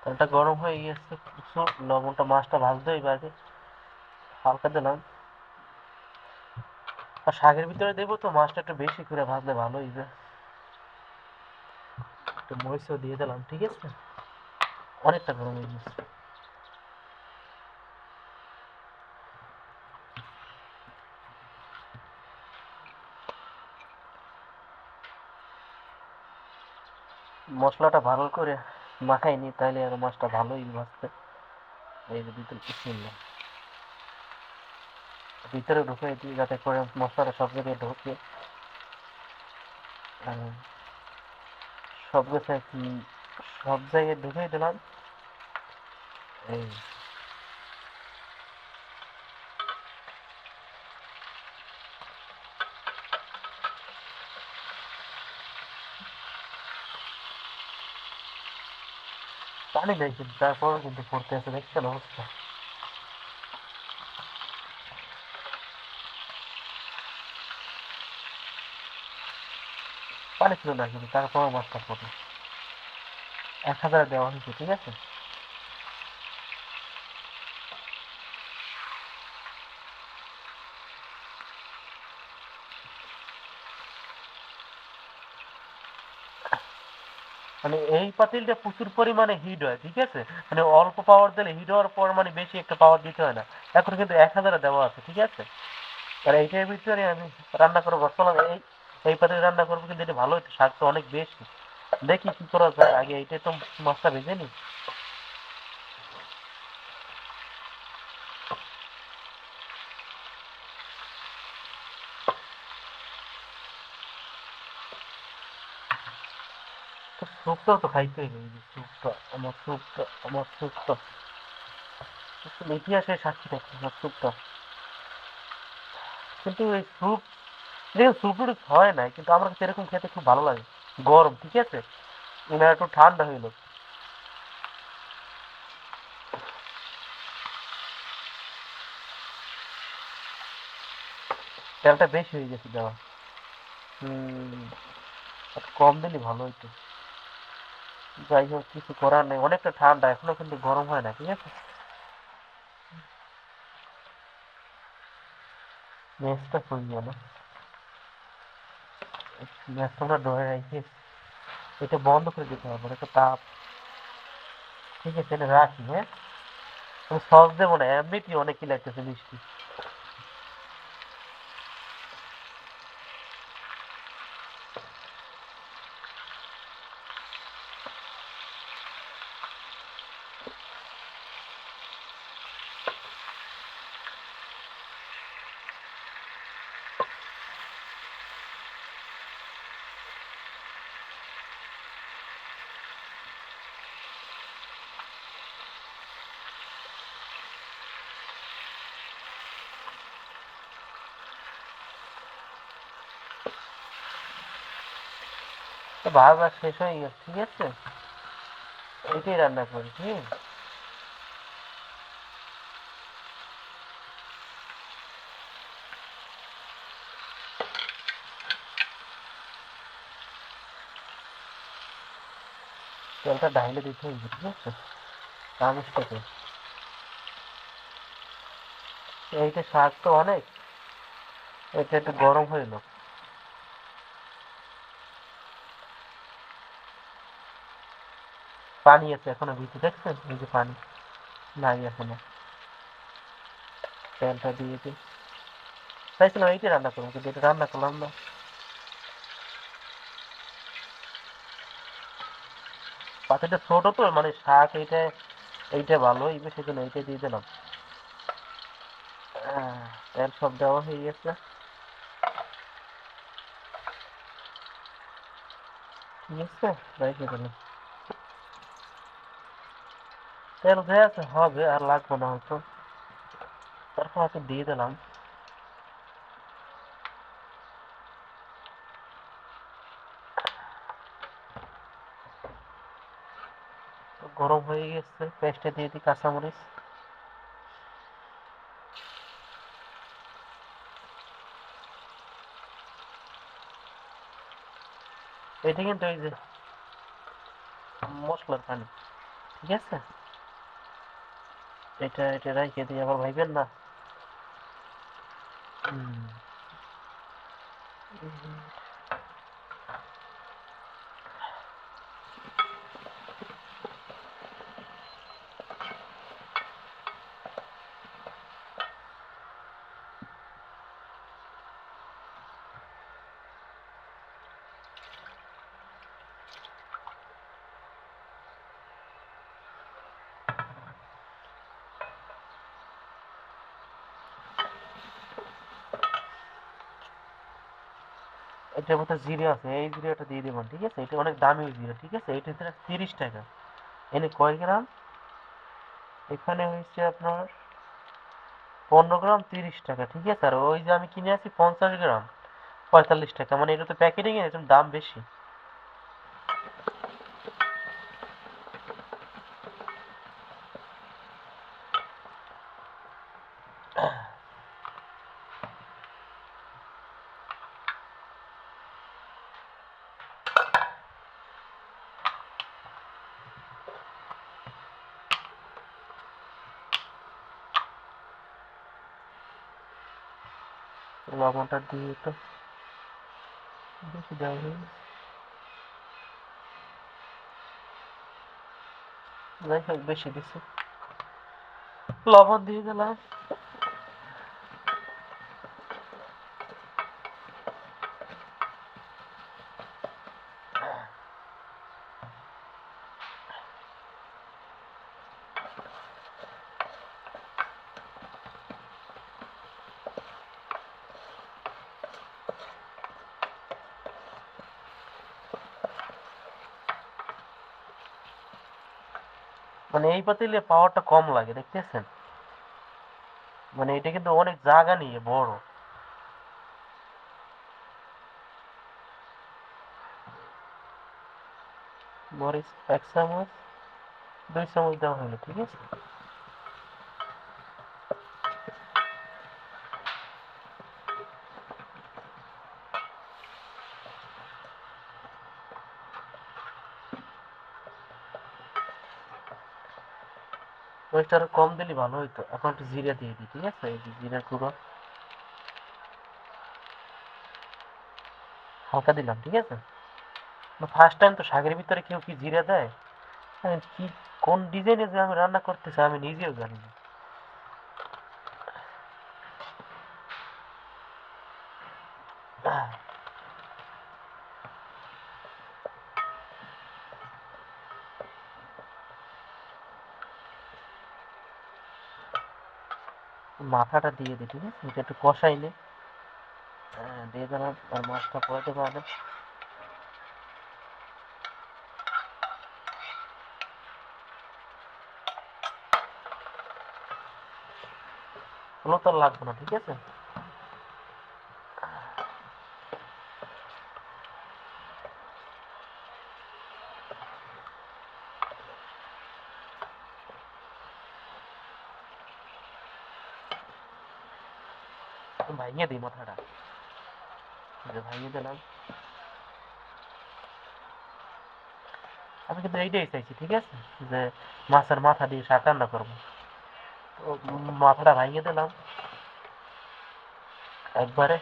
তেলটা গরম হয়ে গিয়েছে, লবণটা মাছটা ভাজতে হইবে আগে, হালকা দিলাম। আর শাকের ভিতরে দেবো তো মাছটা একটু বেশি করে ভাজলে ভালো হইবে। একটু মরিচও দিয়ে দিলাম, ঠিক আছে। অনেকটা গরম হয়ে গেছে। মশলাটা ভালো করে মাখাই নি, তাইলে আর মাছটা ভালোই ভাজতে। এই যে ভিতরে বিসমিল্লাহ, ভিতরে ঢুকে দিই যাতে করে মশলাটা সব জায়গায় ঢোকে। আর সব জায়গায় সব জায়গায় ঢুকে দিলাম। এই পানি দেয় কিন্তু, তারপরও কিন্তু পড়তে আছে, দেখছেন অবস্থা। পানি ছিল না কিন্তু তারপরও মাছটা পড়ে। 1000 দেওয়া হয়েছে, ঠিক আছে। মানে এই পাতিলটা প্রচুর পরিমাণে হিট হয়, ঠিক আছে। মানে অল্প পাওয়ার দিলে হিট হওয়ার পর মানে বেশি একটা পাওয়ার দিতে হয় না। এখন কিন্তু 1000 দেওয়া আছে, ঠিক আছে। আর এইটার ভিতরে আমি রান্না করবো, চলো এই এই পাতিলে রান্না করবো, কিন্তু এটা ভালো হইতো, শাক তো অনেক বেশি। দেখি কি করা যায়, আগে এইটাই তো মাছটা ভেজে নি। তো স্যুপটাও তো খাইতে হইবে, এই যে স্যুপটা, আমার স্যুপটা ইতিহাসের সাক্ষী থাকবে আমার স্যুপটা। কিন্তু এই স্যুপ, দেখুন স্যুপ নুডলস হয় নাই, কিন্তু আমার কাছে এরকম খেতে খুব ভালো লাগে। গরম, ঠিক আছে, এবার একটু ঠান্ডা হইলো। তেলটা বেশি হয়ে গেছে দেওয়া। হুম, একটু কম দিলে ভালো হইতো। যাই হোক, কিছু করার নেই, অনেকটা ঠান্ডা এখনো কিন্তু গরম হয় না, ঠিক আছে। ম্যাচটা কই গেল? ম্যাচটা আমরা ধরে রাখি, এটা বন্ধ করে দিতে হবে, একটা তাপ। ঠিক আছে, এটা রাখি, হ্যাঁ। আমি সস দেবো না, এমনিতেই অনেকই লাগতেছে মিষ্টি। তো ভাজা শেষ হয়ে গেছে, ঠিক আছে। এইটাই রান্না করি, ঠিক। তেলটা ঢাইলে দিতে হইবে, ঠিক আছে, চামচটাকে। এইটা শাক তো অনেক, এটা একটু গরম হইলো। পানি আছে এখনো ভিতরে, দেখছেন এই যে পানি নাই এখনো। তেলটা দিয়ে দিই, চাইছিলাম এইটাই রান্না করবো, কিন্তু এটা রান্না করলাম না। পাতিটা ছোট তো, মানে শাক এইটা, এইটা ভালো হইবে সেজন্য এইটা দিয়ে দিলাম। তেল সব দেওয়া হয়ে গেছে, ঠিক আছে, রেখে দিলাম। তেল হয়ে আছে, হবে আর লাগবে না হয়তো, তারপর হয়তো দিয়ে দিলাম। তো গরম হয়ে গেছে, পেস্টে দিয়ে দিই কাঁচামরিচ। এটা কিন্তু এই যে মশলার পানি, ঠিক আছে, এটা এটা রাইখে দিয়ে আবার ভাইবেন না। হুম। এটার মধ্যে জিরে আছে, এই জিরাটা দিয়ে দেবেন, ঠিক আছে, এটা অনেক দামি জিরা, ঠিক আছে, এটা হচ্ছে 30 টাকা। এনে কয় গ্রাম? এখানে হচ্ছে আপনার 15 গ্রাম 30 টাকা, ঠিক আছে। আর ওই যে আমি কিনে আছি 50 গ্রাম 45 টাকা, মানে এটা তো প্যাকেটিং এর একদম দাম বেশি। লবণটা দিয়ে তো বেশি দেওয়া হয়ে গেছে। যাই হোক, বেশি দিছি, লবণ দিয়ে দিলাম। মানে এই পাতিলে পাওয়ারটা কম লাগে, দেখতেছেন, মানে এটা কিন্তু অনেক জায়গা নিয়ে বড়। মরিচ 1 চামচ, 2 চামচ দেওয়া হলো, ঠিক আছে। মরিচটা আরো কম দিলে ভালো হইতো। এখন একটু জিরা দিয়ে দিই, ঠিক আছে, এই যে জিরার গুঁড়ো হালকা দিলাম, ঠিক আছে। ফার্স্ট টাইম তো শাকের ভিতরে কেউ কি জিরা দেয়? আমি কি কোন ডিজাইনে যে আমি রান্না করতেছি আমি নিজেও জানি না। মাথাটা দিয়ে দিই, ঠিক আছে, এটা একটু কষাই নে। হ্যাঁ, দিয়ে দিলাম, আর মাছটা পরে দেবো আগে। হলুদ আর লাগবে না, ঠিক আছে। ভাঙিয়ে দিই মাথাটা, এই যে ভাঙিয়ে দিলাম। আমি কিন্তু এইটাই চাইছি, ঠিক আছে, যে মাছের মাথা দিয়ে শাক রান্না করবো। তো মাথাটা ভাঙিয়ে দিলাম একবারে।